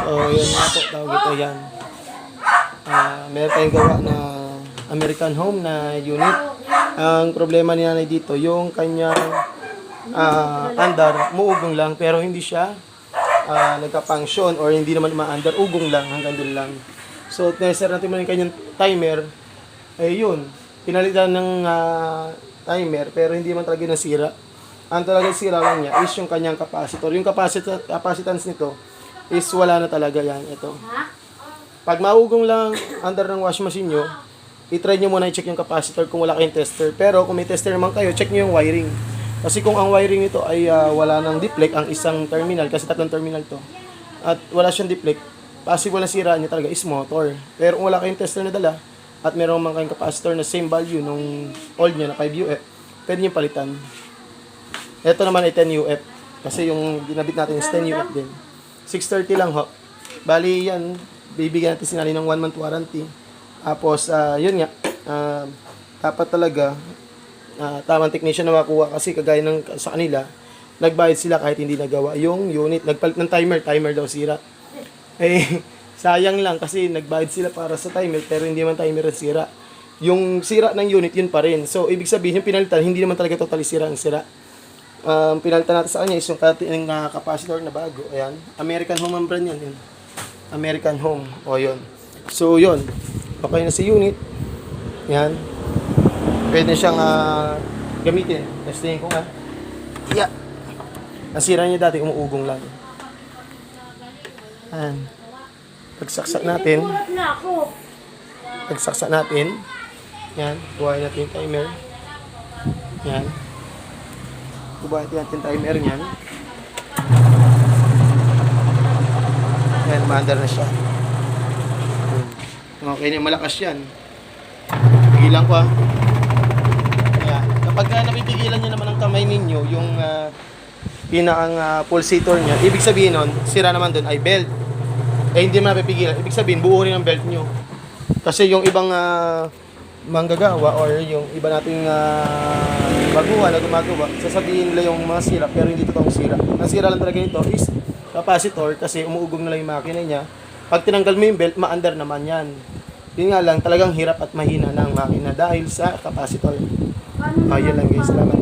So, yan nga po, tawag ito yan. Meron tayong gawa na American Home na unit. Ang problema ni nanay dito, yung kanyang andar, muugong lang, pero hindi siya nagka-function or hindi naman ma-andar, ugong lang, hanggang doon lang. So, tester natin mo yung kanyang timer, yun, pinalitan ng timer, pero hindi man talaga nasira. Ang talaga sira lang niya is yung kanyang capacitor. Yung capacitance nito is wala na talaga yan. Ito. Pag maugong lang under ng wash machine nyo, i-try nyo muna i-check yung capacitor kung wala kayong tester. Pero kung may tester naman kayo, check nyo yung wiring. Kasi kung ang wiring nito ay wala ng deflect, ang isang terminal, kasi tatlong terminal to, at wala siyang deflect, possible na sira niya talaga is motor. Pero kung wala kayong tester na dala, at meron man kayong capacitor na same value nung old nyo na 5UF, pwede nyo palitan. Ito naman ay 10UF. Kasi yung ginabit natin is 10UF din. 630 lang ho. Bali yan, bibigyan natin sinali ng 1 month warranty. Tapos, yun nga, dapat talaga, tamang technician na makuha kasi kagaya ng sa kanila, nagbayad sila kahit hindi nagawa yung unit. Nagpalit ng timer daw sira. Sayang lang kasi nagbayad sila para sa timer pero hindi man timer ang sira. Yung sira ng unit, yun pa rin. So, ibig sabihin, yung pinalitan, hindi naman talaga totally sira ang sira. Pinalitan natin sa kanya is yung capacitor na bago. Ayan. American Home ang brand yan. American Home. O, yun. So, yun. Okay na si unit. Yan. Pwede siyang gamitin. Testingin ko nga. Yeah. Nasira niya dati, umuugong lang. Ayan. Pagsaksak natin. Pagsaksak natin. Yan. Buhayin natin yung timer. Yan. Buhayin natin yung timer niyan. Yan. Maandar na siya. Okay na. Malakas yan. Pigilan ko Yan. Kapag napipigilan nyo naman ang kamay ninyo, yung pinakang pulsator niya, ibig sabihin nun, sira naman dun ay belt. Hindi mo napipigilan. Ibig sabihin, buo rin ang belt nyo. Kasi yung ibang manggagawa or yung iba nating baguhan na gumagawa, sasabihin nila yung mga sira pero hindi totoong sira. Ang sira lang talaga nito is capacitor kasi umuugong na lang yung makina niya. Pag tinanggal mo yung belt, maandar naman yan. Yun nga lang, talagang hirap at mahina ng makina dahil sa capacitor. Ayun lang guys, salamat.